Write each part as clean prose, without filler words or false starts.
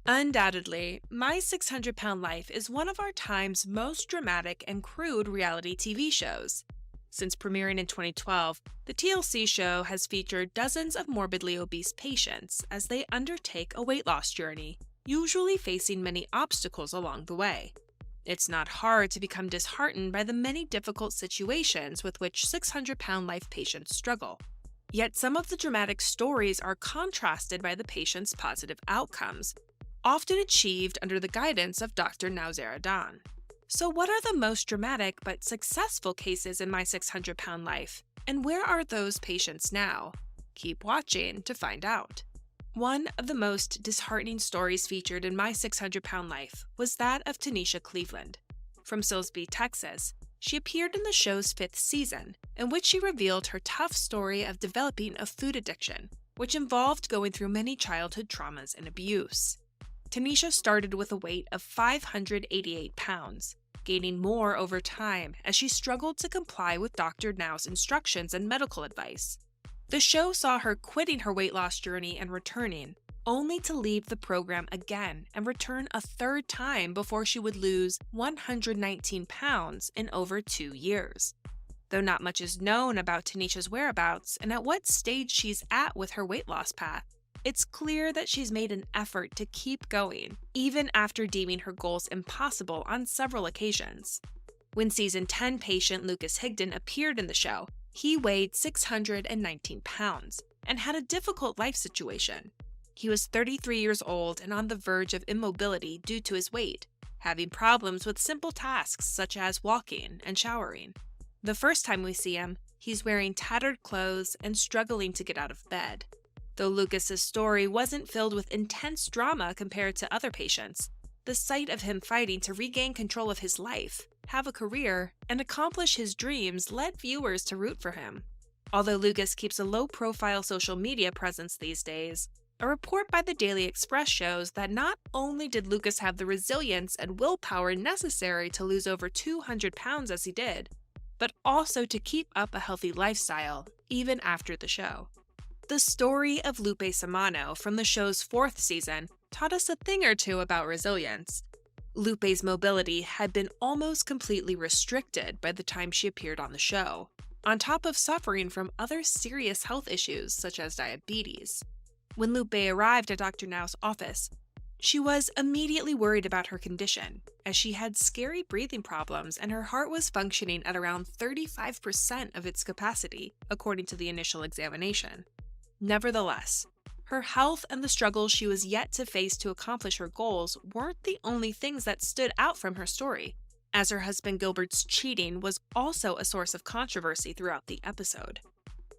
Undoubtedly, My 600-Pound Life is one of our time's most dramatic and crude reality TV shows. Since premiering in 2012, the TLC show has featured dozens of morbidly obese patients as they undertake a weight loss journey, usually facing many obstacles along the way. It's not hard to become disheartened by the many difficult situations with which 600-pound life patients struggle. Yet some of the dramatic stories are contrasted by the patients' positive outcomes, often achieved under the guidance of Dr. Nauzer. So, what are the most dramatic but successful cases in My 600-Pound Life, and where are those patients now? Keep watching to find out. One of the most disheartening stories featured in My 600-Pound Life was that of Tanisha Cleveland. From Silsbee, Texas, she appeared in the show's 5th season, in which she revealed her tough story of developing a food addiction, which involved going through many childhood traumas and abuse. Tanisha started with a weight of 588 pounds, gaining more over time as she struggled to comply with Dr. Now's instructions and medical advice. The show saw her quitting her weight loss journey and returning, only to leave the program again and return a third time before she would lose 119 pounds in over 2 years. Though not much is known about Tanisha's whereabouts and at what stage she's at with her weight loss path, it's clear that she's made an effort to keep going, even after deeming her goals impossible on several occasions. When season 10 patient Lucas Higden appeared in the show, he weighed 619 pounds and had a difficult life situation. He was 33 years old and on the verge of immobility due to his weight, having problems with simple tasks such as walking and showering. The first time we see him, he's wearing tattered clothes and struggling to get out of bed. Though Lucas's story wasn't filled with intense drama compared to other patients, the sight of him fighting to regain control of his life, have a career, and accomplish his dreams led viewers to root for him. Although Lucas keeps a low-profile social media presence these days, a report by the Daily Express shows that not only did Lucas have the resilience and willpower necessary to lose over 200 pounds as he did, but also to keep up a healthy lifestyle, even after the show. The story of Lupe Sano from the show's 4th season taught us a thing or two about resilience. Lupe's mobility had been almost completely restricted by the time she appeared on the show, on top of suffering from other serious health issues such as diabetes. When Lupe arrived at Dr. Now's office, she was immediately worried about her condition, as she had scary breathing problems and her heart was functioning at around 35% of its capacity, according to the initial examination. Nevertheless, her health and the struggles she was yet to face to accomplish her goals weren't the only things that stood out from her story, as her husband Gilbert's cheating was also a source of controversy throughout the episode.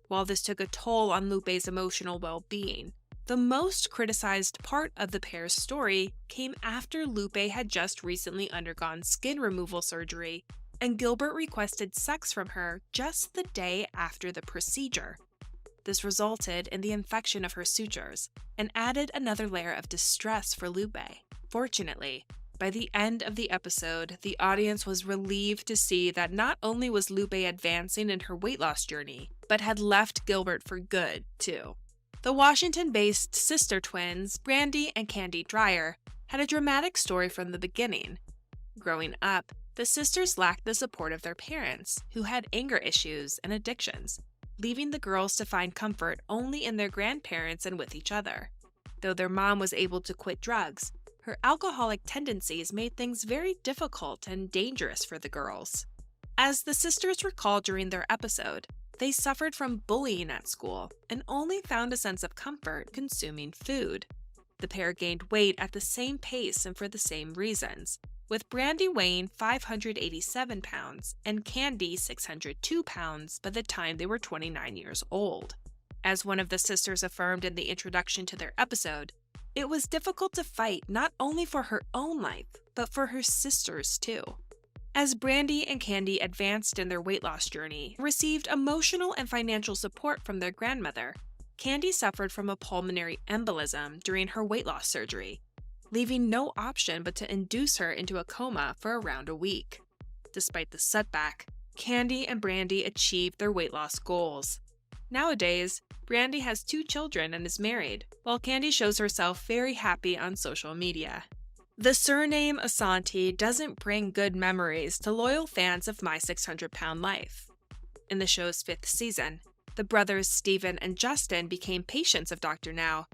While this took a toll on Lupe's emotional well-being, the most criticized part of the pair's story came after Lupe had just recently undergone skin removal surgery, and Gilbert requested sex from her just the day after the procedure. This resulted in the infection of her sutures and added another layer of distress for Lupe. Fortunately, by the end of the episode, the audience was relieved to see that not only was Lupe advancing in her weight loss journey, but had left Gilbert for good, too. The Washington-based sister twins, Brandi and Kandi Dreier, had a dramatic story from the beginning. Growing up, the sisters lacked the support of their parents, who had anger issues and addictions, leaving the girls to find comfort only in their grandparents and with each other. Though their mom was able to quit drugs, her alcoholic tendencies made things very difficult and dangerous for the girls. As the sisters recalled during their episode, they suffered from bullying at school and only found a sense of comfort consuming food. The pair gained weight at the same pace and for the same reasons, with Brandi weighing 587 pounds and Kandi 602 pounds by the time they were 29 years old. As one of the sisters affirmed in the introduction to their episode, it was difficult to fight not only for her own life, but for her sisters too. As Brandi and Kandi advanced in their weight loss journey, received emotional and financial support from their grandmother, Kandi suffered from a pulmonary embolism during her weight loss surgery, leaving no option but to induce her into a coma for around a week. Despite the setback, Kandi and Brandi achieved their weight loss goals. Nowadays, Brandi has 2 children and is married, while Kandi shows herself very happy on social media. The surname Asanti doesn't bring good memories to loyal fans of My 600-Pound Life. In the show's 5th season, the brothers Steven and Justin became patients of Dr. Now,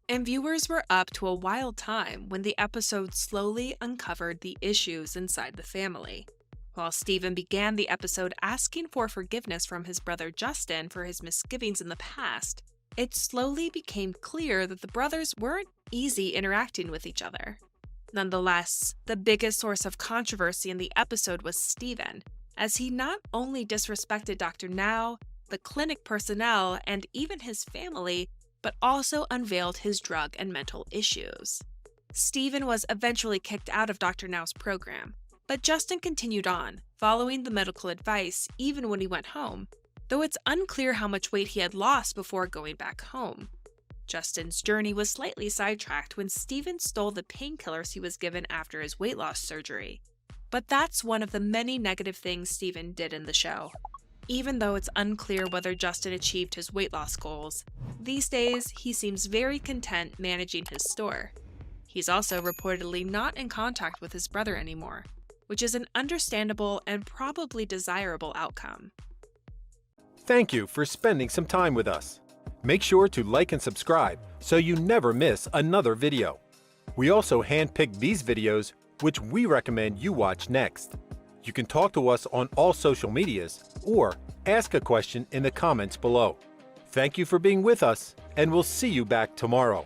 and viewers were up to a wild time when the episode slowly uncovered the issues inside the family. While Steven began the episode asking for forgiveness from his brother Justin for his misgivings in the past, it slowly became clear that the brothers weren't easy interacting with each other. Nonetheless, the biggest source of controversy in the episode was Steven, as he not only disrespected Dr. Now, the clinic personnel, and even his family, but also unveiled his drug and mental issues. Steven was eventually kicked out of Dr. Now's program, but Justin continued on, following the medical advice even when he went home, though it's unclear how much weight he had lost before going back home. Justin's journey was slightly sidetracked when Steven stole the painkillers he was given after his weight loss surgery. But that's one of the many negative things Steven did in the show. Even though it's unclear whether Justin achieved his weight loss goals, these days he seems very content managing his store. He's also reportedly not in contact with his brother anymore, which is an understandable and probably desirable outcome. Thank you for spending some time with us. Make sure to like and subscribe so you never miss another video. We also handpick these videos which we recommend you watch next. You can talk to us on all social medias or ask a question in the comments below. Thank you for being with us, and we'll see you back tomorrow.